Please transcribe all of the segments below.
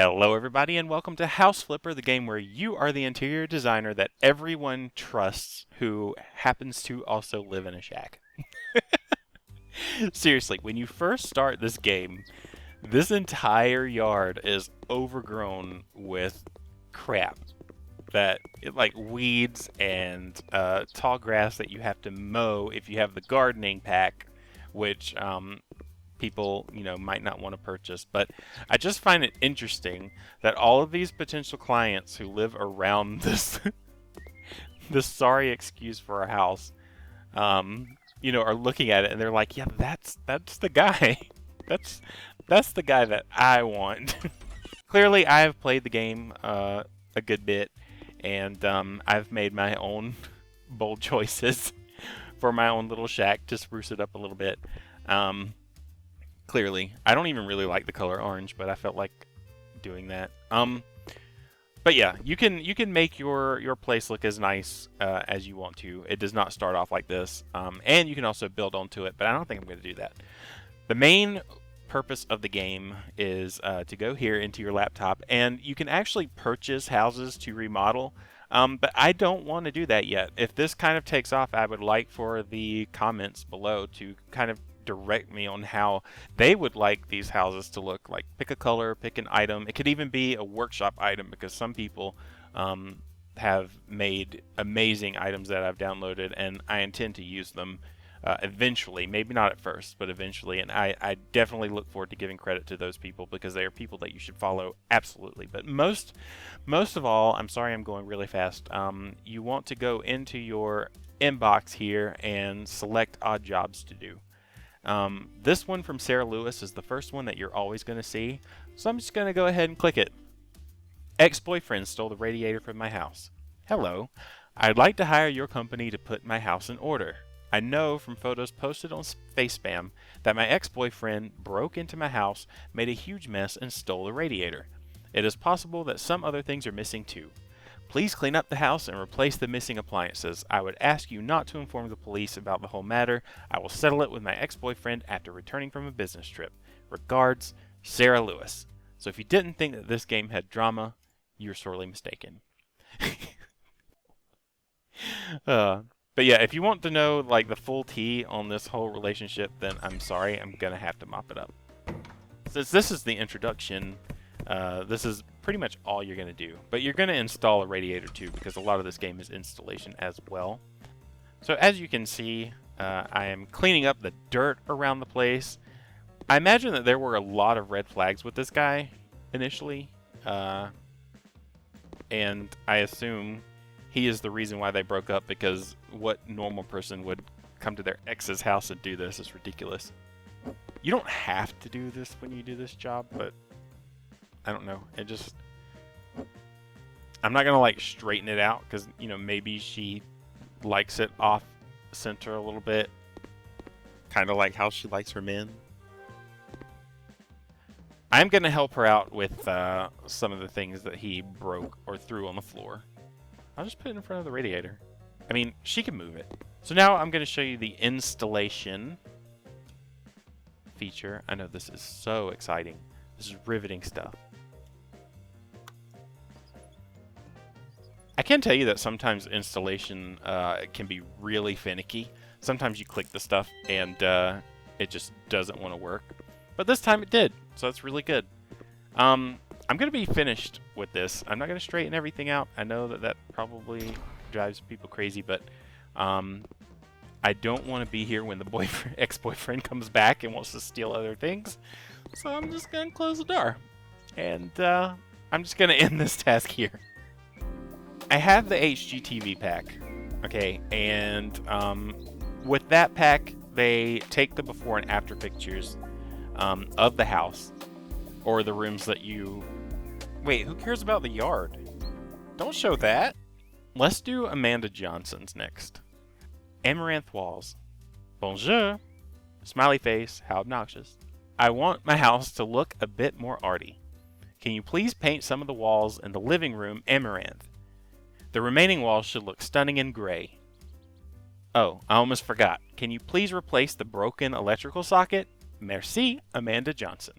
Hello everybody and welcome to House Flipper, the game where you are the interior designer that everyone trusts who happens to also live in a shack. Seriously, when you first start this game, this entire yard is overgrown with crap. Like weeds and tall grass that you have to mow if you have the gardening pack, which people, might not want to purchase. But I just find it interesting that all of these potential clients who live around this this sorry excuse for a house, are looking at it and they're like, yeah, that's the guy. That's the guy that I want. Clearly, I have played the game a good bit, and I've made my own bold choices for my own little shack to spruce it up a little bit. Clearly, I don't even really like the color orange, but I felt like doing that. But yeah, you can make your place look as nice as you want to. It does not start off like this, and you can also build onto it. But I don't think I'm going to do that. The main purpose of the game is to go here into your laptop, and you can actually purchase houses to remodel. But I don't want to do that yet. If this kind of takes off, I would like for the comments below to kind of direct me on how they would like these houses to look. Like, pick a color, pick an item. It could even be a workshop item, because some people have made amazing items that I've downloaded, and I intend to use them eventually. Maybe not at first, but eventually. And I definitely look forward to giving credit to those people, because they are people that you should follow, absolutely. But most of all, I'm sorry I'm going really fast, you want to go into your inbox here and select odd jobs to do. This one from Sarah Lewis is the first one that you're always going to see, so I'm just going to go ahead and click it. Ex-boyfriend stole the radiator from my house. Hello, I'd like to hire your company to put my house in order. I know from photos posted on FaceSpam that my ex-boyfriend broke into my house, made a huge mess, and stole the radiator. It is possible that some other things are missing too. Please clean up the house and replace the missing appliances. I would ask you not to inform the police about the whole matter. I will settle it with my ex-boyfriend after returning from a business trip. Regards, Sarah Lewis. So if you didn't think that this game had drama, you're sorely mistaken. But yeah, if you want to know like the full tea on this whole relationship, then I'm sorry, I'm gonna have to mop it up. Since this is the introduction, this is pretty much all you're gonna do. But you're gonna install a radiator too, because a lot of this game is installation as well. So as you can see, I am cleaning up the dirt around the place. I imagine that there were a lot of red flags with this guy initially, and I assume he is the reason why they broke up, because what normal person would come to their ex's house and do this is ridiculous. You don't have to do this when you do this job, but I don't know. I'm not going to like straighten it out, because, maybe she likes it off center a little bit. Kind of like how she likes her men. I'm going to help her out with some of the things that he broke or threw on the floor. I'll just put it in front of the radiator. I mean, she can move it. So now I'm going to show you the installation feature. I know this is so exciting. This is riveting stuff. I can tell you that sometimes installation can be really finicky. Sometimes you click the stuff and it just doesn't want to work. But this time it did, so that's really good. I'm going to be finished with this. I'm not going to straighten everything out. I know that probably drives people crazy, but I don't want to be here when the ex-boyfriend comes back and wants to steal other things. So I'm just going to close the door. And I'm just going to end this task here. I have the HGTV pack, okay, and with that pack, they take the before and after pictures of the house, or the rooms that you... Wait, who cares about the yard? Don't show that. Let's do Amanda Johnson's next. Amaranth Walls. Bonjour. Smiley face, how obnoxious. I want my house to look a bit more arty. Can you please paint some of the walls in the living room amaranth? The remaining walls should look stunning in gray. Oh, I almost forgot. Can you please replace the broken electrical socket? Merci, Amanda Johnson.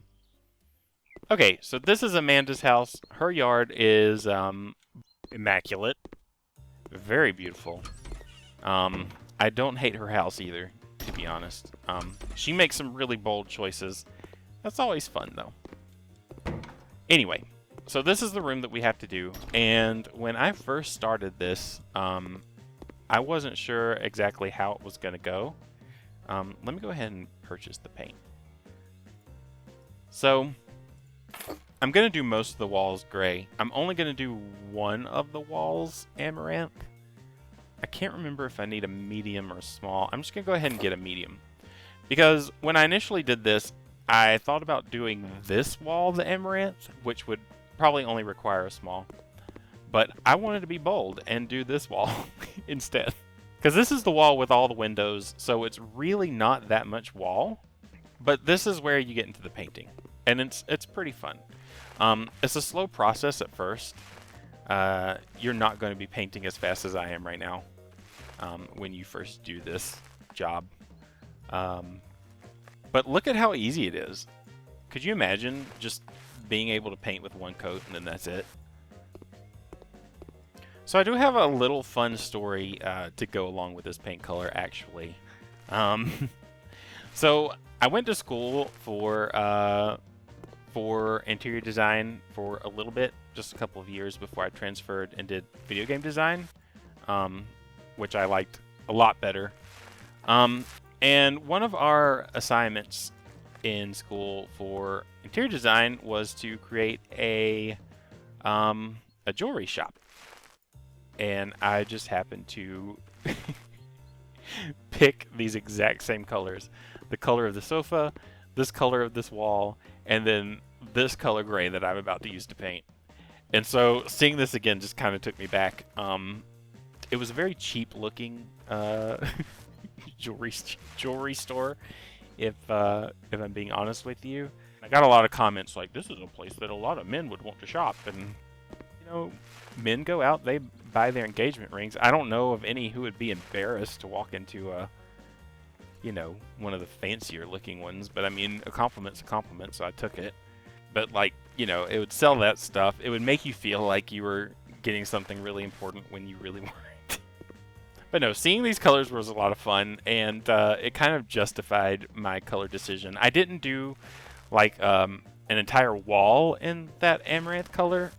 Okay, so this is Amanda's house. Her yard is immaculate. Very beautiful. I don't hate her house either, to be honest. She makes some really bold choices. That's always fun, though. Anyway, so this is the room that we have to do. And when I first started this, I wasn't sure exactly how it was going to go. Let me go ahead and purchase the paint. So I'm going to do most of the walls gray. I'm only going to do one of the walls amaranth. I can't remember if I need a medium or a small. I'm just going to go ahead and get a medium. Because when I initially did this, I thought about doing this wall the amaranth, which would probably only require a small. But I wanted to be bold and do this wall instead. Because this is the wall with all the windows, so it's really not that much wall. But this is where you get into the painting. And it's pretty fun. It's a slow process at first. You're not going to be painting as fast as I am right now when you first do this job. But look at how easy it is. Could you imagine just being able to paint with one coat and then that's it? So I do have a little fun story to go along with this paint color, actually. So I went to school for interior design for a little bit, just a couple of years before I transferred and did video game design, which I liked a lot better. And one of our assignments in school for interior design was to create a jewelry shop. And I just happened to pick these exact same colors. The color of the sofa, this color of this wall, and then this color gray that I'm about to use to paint. And so seeing this again just kind of took me back. It was a very cheap looking jewelry store, if I'm being honest with you. I got a lot of comments like, this is a place that a lot of men would want to shop. And, you know, men go out, they buy their engagement rings. I don't know of any who would be embarrassed to walk into you know, one of the fancier looking ones. But I mean, a compliment's a compliment, so I took it. But like, you know, it would sell that stuff. It would make you feel like you were getting something really important when you really weren't. But no, seeing these colors was a lot of fun, and it kind of justified my color decision. I didn't do like an entire wall in that amaranth color.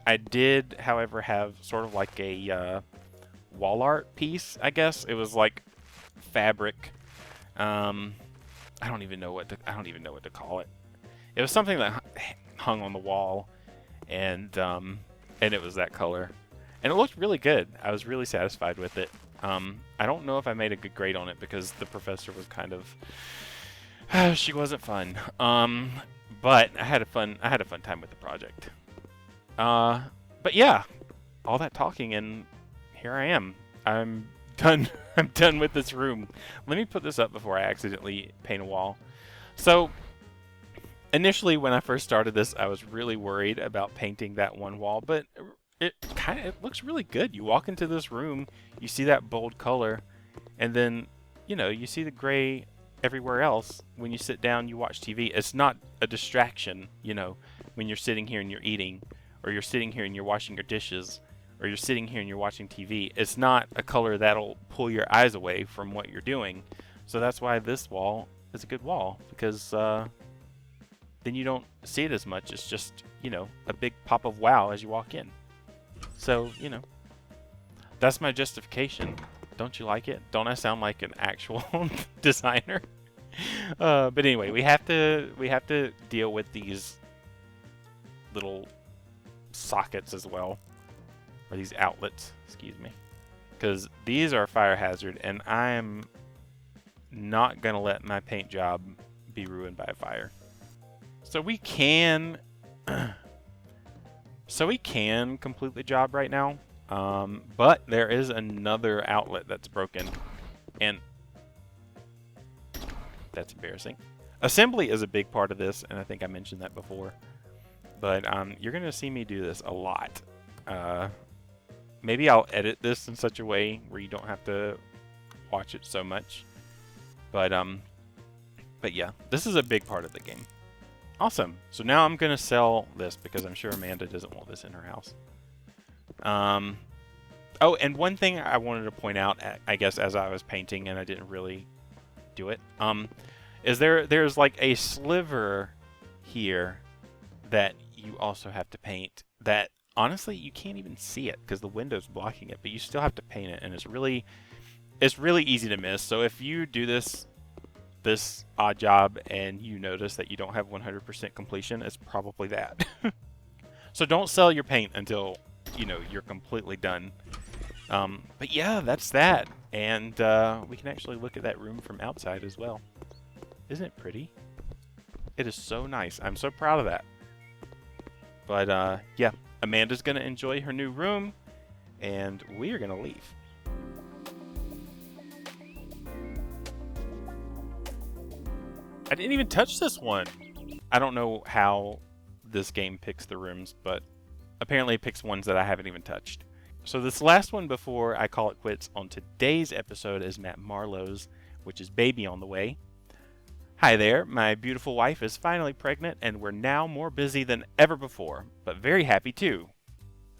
I did, however, have sort of like a wall art piece, I guess. It was like fabric. I don't even know what to call it. It was something that hung on the wall, and it was that color, and it looked really good. I was really satisfied with it. I don't know if I made a good grade on it because the professor was kind of she wasn't fun. But I had a fun time with the project. But yeah, all that talking, and here I am. I'm done. I'm done with this room. Let me put this up before I accidentally paint a wall. So initially, when I first started this, I was really worried about painting that one wall, but it looks really good. You walk into this room, you see that bold color, and then, you know, you see the gray everywhere else. When you sit down, you watch TV. It's not a distraction, you know, when you're sitting here and you're eating, or you're sitting here and you're washing your dishes, or you're sitting here and you're watching TV. It's not a color that'll pull your eyes away from what you're doing. So that's why this wall is a good wall, because then you don't see it as much. It's just, you know, a big pop of wow as you walk in. So, you know, that's my justification. Don't you like it? Don't I sound like an actual designer? But anyway, we have to deal with these little sockets as well, or these outlets, excuse me, because these are a fire hazard, and I'm not gonna let my paint job be ruined by a fire. So we can complete the job right now, but there is another outlet that's broken, and that's embarrassing. Assembly is a big part of this, and I think I mentioned that before, but you're gonna see me do this a lot. Maybe I'll edit this in such a way where you don't have to watch it so much, but yeah, this is a big part of the game. Awesome. So now I'm going to sell this because I'm sure Amanda doesn't want this in her house. Oh, and one thing I wanted to point out, I guess, as I was painting, and I didn't really do it, is there's like a sliver here that you also have to paint that, honestly, you can't even see it because the window's blocking it, but you still have to paint it, and it's really easy to miss. So if you do this odd job and you notice that you don't have 100% completion, it's probably that. So don't sell your paint until, you know, you're completely done. But yeah, that's that. And we can actually look at that room from outside as well. Isn't it pretty? It is so nice. I'm so proud of that. But yeah, Amanda's going to enjoy her new room, and we are going to leave. I didn't even touch this one. I don't know how this game picks the rooms, but apparently it picks ones that I haven't even touched. So this last one before I call it quits on today's episode is Matt Marlowe's, which is Baby on the Way. Hi there, my beautiful wife is finally pregnant and we're now more busy than ever before, but very happy too.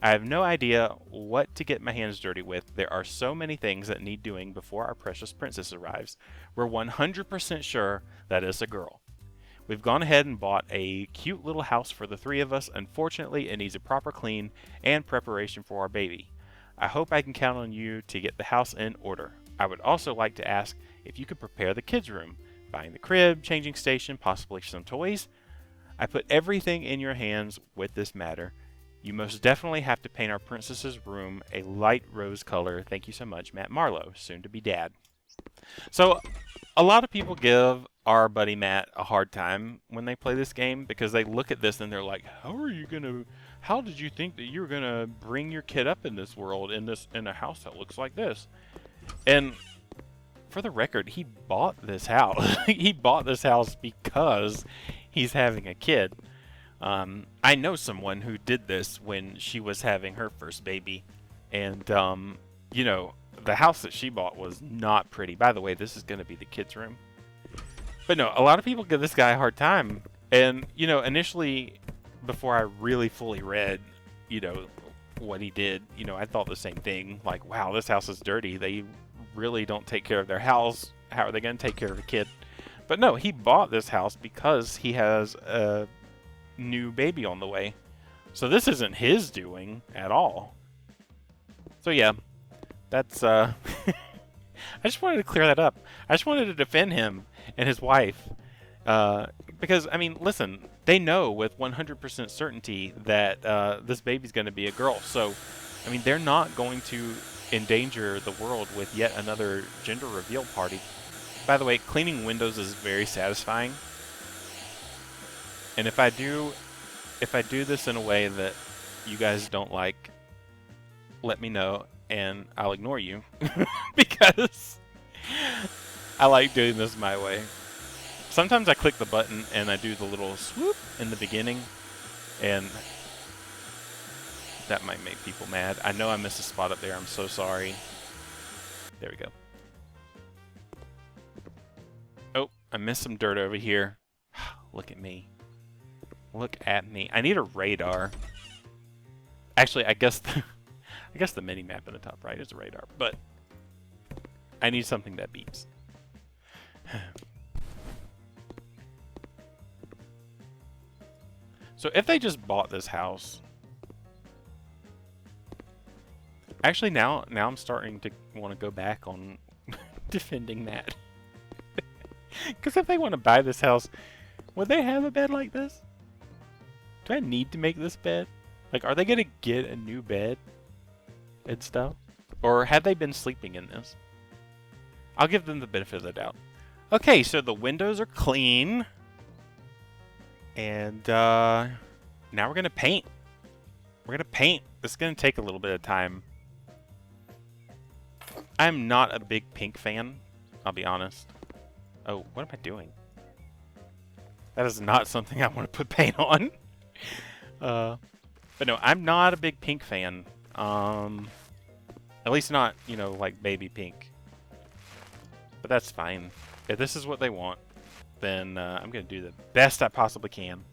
I have no idea what to get my hands dirty with. There are so many things that need doing before our precious princess arrives. We're 100% sure that it's a girl. We've gone ahead and bought a cute little house for the three of us. Unfortunately, it needs a proper clean and preparation for our baby. I hope I can count on you to get the house in order. I would also like to ask if you could prepare the kids' room, buying the crib, changing station, possibly some toys. I put everything in your hands with this matter. You most definitely have to paint our princess's room a light rose color. Thank you so much, Matt Marlowe, soon to be dad. So, a lot of people give our buddy Matt a hard time when they play this game because they look at this and they're like, how did you think that you were gonna bring your kid up in this world in a house that looks like this? And for the record, he bought this house. He bought this house because he's having a kid. I know someone who did this when she was having her first baby, and you know, the house that she bought was not pretty. By the way, this is going to be the kids' room. But no, a lot of people give this guy a hard time, and you know, initially, before I really fully read, you know, what he did, you know, I thought the same thing. Like, wow, this house is dirty. They really don't take care of their house. How are they going to take care of a kid? But no, he bought this house because he has a new baby on the way. So this isn't his doing at all. So yeah, that's I just wanted to clear that up. I just wanted to defend him and his wife. Because, I mean, listen, they know with 100% certainty that this baby's going to be a girl. So, I mean, they're not going to endanger the world with yet another gender reveal party. By the way, cleaning windows is very satisfying. And if I do this in a way that you guys don't like, let me know and I'll ignore you because I like doing this my way. Sometimes I click the button and I do the little swoop in the beginning, and that might make people mad. I know I missed a spot up there. I'm so sorry. There we go. Oh, I missed some dirt over here. Look at me. Look at me. I need a radar. Actually, I guess the mini map in the top right is a radar, but I need something that beeps. So if they just bought this house, actually now I'm starting to want to go back on defending that. Because if they want to buy this house, would they have a bed like this? Do I need to make this bed? Like, are they going to get a new bed and stuff? Or have they been sleeping in this? I'll give them the benefit of the doubt. Okay, so the windows are clean. And now we're going to paint. We're going to paint. This is going to take a little bit of time. I'm not a big pink fan, I'll be honest. Oh, what am I doing? That is not something I want to put paint on. But no, I'm not a big pink fan. At least not, you know, like baby pink. But that's fine. If this is what they want, then I'm going to do the best I possibly can.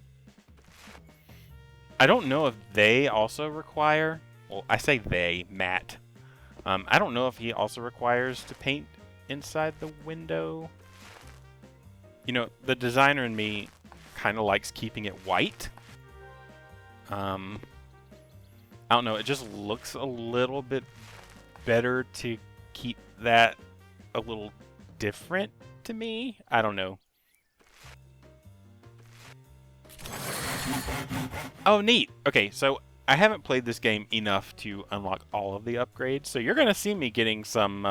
I don't know if they also require, well, I say they, Matt. I don't know if he also requires to paint inside the window. You know, the designer in me kind of likes keeping it white. I don't know, it just looks a little bit better to keep that a little different to me. I don't know. Oh, neat. Okay, so I haven't played this game enough to unlock all of the upgrades, so you're gonna see me getting some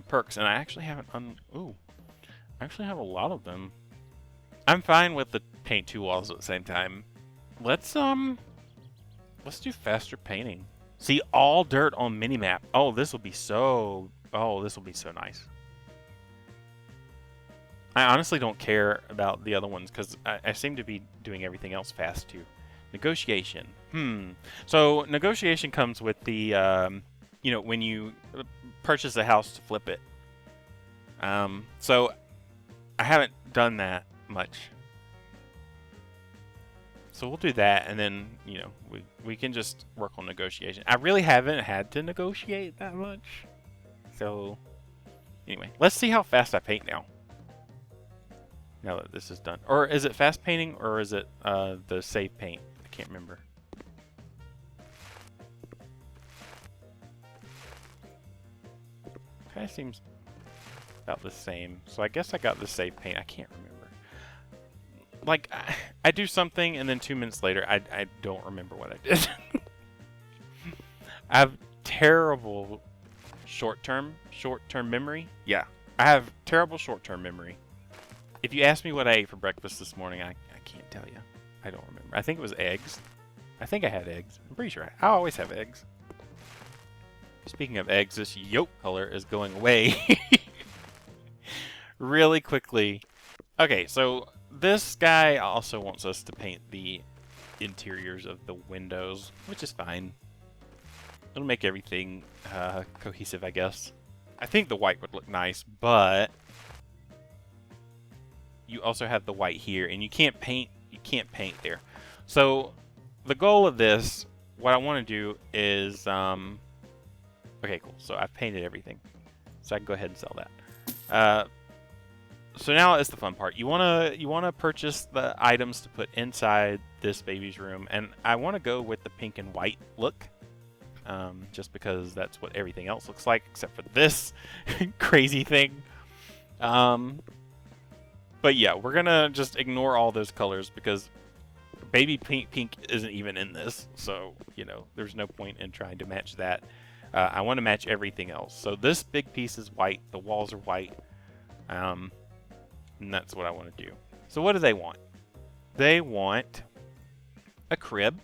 perks, and I actually haven't ooh, I actually have a lot of them. I'm fine with the paint 2 walls at the same time. Let's do faster painting. See, all dirt on minimap. Oh, this will be so nice. I honestly don't care about the other ones because I seem to be doing everything else fast too. Negotiation. So negotiation comes with the, you know, when you purchase a house to flip it. So I haven't done that much. So we'll do that, and then, you know, we can just work on negotiation. I really haven't had to negotiate that much. So anyway, let's see how fast I paint now. Now that this is done. Or is it fast painting, or is it the save paint? I can't remember. Kind of seems about the same. So I guess I got the save paint. I can't remember. Like, I do something, and then 2 minutes later, I don't remember what I did. I have terrible short-term memory. Yeah, I have terrible short-term memory. If you ask me what I ate for breakfast this morning, I can't tell you. I don't remember. I think it was eggs. I think I had eggs. I'm pretty sure I always have eggs. Speaking of eggs, this yolk color is going away really quickly. Okay, so this guy also wants us to paint the interiors of the windows, which is fine. It'll make everything cohesive, I guess. I think the white would look nice, but you also have the white here, and you can't paint there. So the goal of this, what I want to do is okay, cool. So I've painted everything, so I can go ahead and sell that. So now is the fun part. You wanna purchase the items to put inside this baby's room, and I want to go with the pink and white look, just because that's what everything else looks like except for this crazy thing. But yeah, we're gonna just ignore all those colors because baby pink isn't even in this, so you know there's no point in trying to match that. I want to match everything else. So this big piece is white. The walls are white. And that's what I want to do. So what do they want? They want a crib.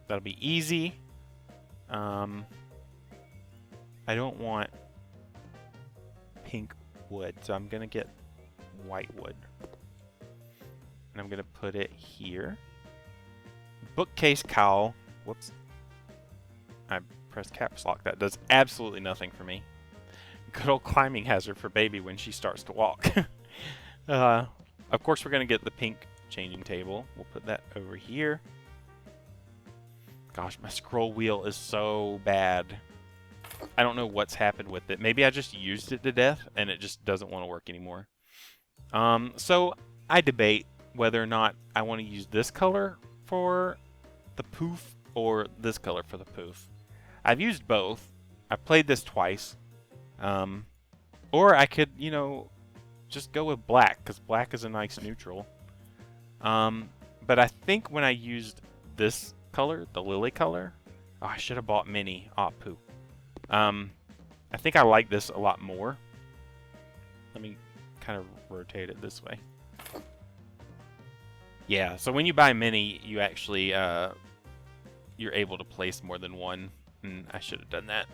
That'll be easy. I don't want pink wood, so I'm going to get white wood. And I'm going to put it here. Bookcase cowl. Whoops. I pressed caps lock. That does absolutely nothing for me. Good old climbing hazard for baby when she starts to walk. Of course, we're going to get the pink changing table. We'll put that over here. Gosh, my scroll wheel is so bad. I don't know what's happened with it. Maybe I just used it to death and it just doesn't want to work anymore. So I debate whether or not I want to use this color for the poof or this color for the poof. I've used both. I've played this twice. Or I could, you know, just go with black, because black is a nice neutral. But I think when I used this color, the lily color, oh, I should have bought mini. Oh, poop. I think I like this a lot more. Let me kind of rotate it this way. Yeah, so when you buy mini, you actually, you're able to place more than one. And I should have done that.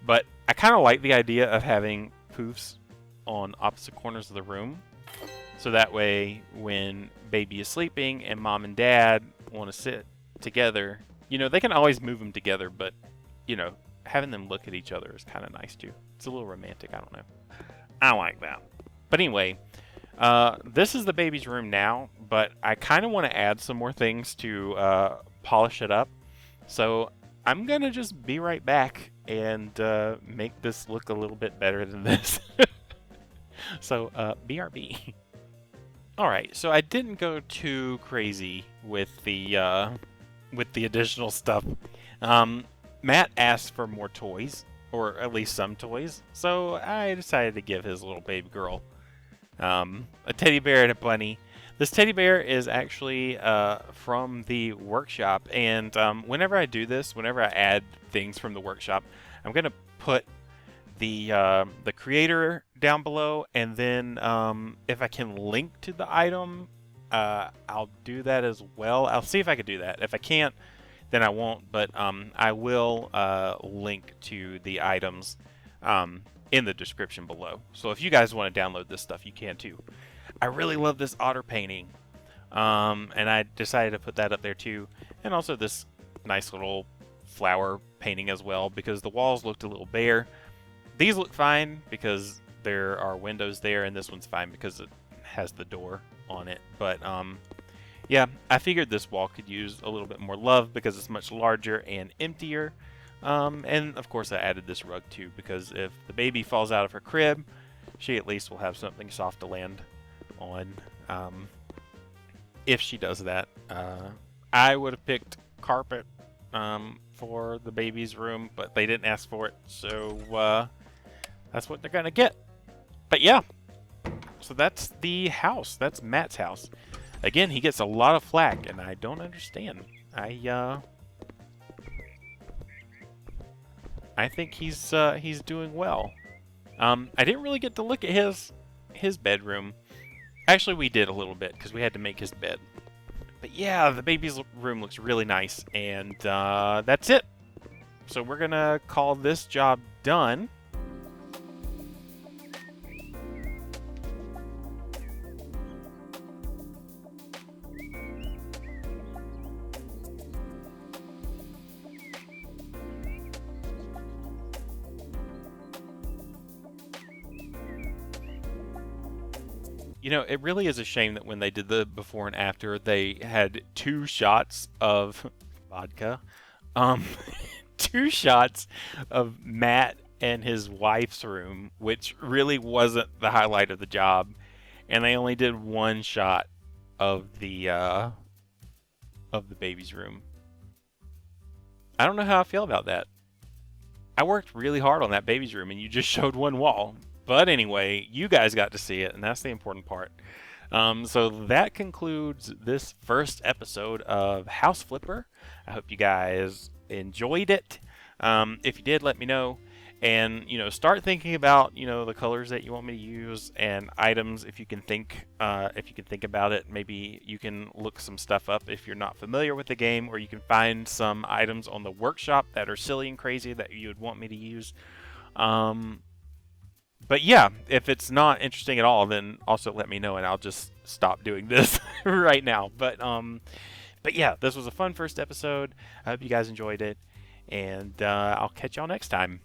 But I kind of like the idea of having poofs on opposite corners of the room. So that way, when baby is sleeping and mom and dad want to sit together, you know, they can always move them together, but, you know, having them look at each other is kind of nice too. It's a little romantic, I don't know. I like that. But anyway, this is the baby's room now, but I kind of want to add some more things to polish it up. So I'm gonna just be right back and make this look a little bit better than this. So BRB. Alright, so I didn't go too crazy with the additional stuff. Matt asked for more toys, or at least some toys, so I decided to give his little baby girl a teddy bear and a bunny. This teddy bear is actually from the workshop, and whenever I do this, whenever I add things from the workshop, I'm going to put the creator down below, and then if I can link to the item, I'll do that as well. I'll see if I can do that. If I can't, then I won't, but I will link to the items in the description below. So if you guys want to download this stuff, you can too. I really love this otter painting, and I decided to put that up there too, and also this nice little flower painting as well, because the walls looked a little bare. These look fine because there are windows there, and this one's fine because it has the door on it. But yeah, I figured this wall could use a little bit more love because it's much larger and emptier. And of course I added this rug too, because if the baby falls out of her crib, she at least will have something soft to land on. If she does that, I would have picked carpet for the baby's room, but they didn't ask for it, so that's what they're gonna get. But yeah, so that's the house. That's Matt's house. Again, he gets a lot of flack, and I don't understand. I think he's doing well. I didn't really get to look at his bedroom. Actually, we did a little bit because we had to make his bed. But yeah, the baby's room looks really nice, and that's it. So we're gonna call this job done. You know, it really is a shame that when they did the before and after, they had 2 shots of vodka. 2 shots of Matt and his wife's room, which really wasn't the highlight of the job. And they only did 1 shot of the baby's room. I don't know how I feel about that. I worked really hard on that baby's room, and you just showed 1 wall. But anyway, you guys got to see it, and that's the important part. So that concludes this first episode of House Flipper. I hope you guys enjoyed it. If you did, let me know. And, you know, start thinking about, you know, the colors that you want me to use and items if you can think about it. Maybe you can look some stuff up if you're not familiar with the game, or you can find some items on the workshop that are silly and crazy that you would want me to use. But yeah, if it's not interesting at all, then also let me know and I'll just stop doing this right now. But yeah, this was a fun first episode. I hope you guys enjoyed it, and I'll catch y'all next time.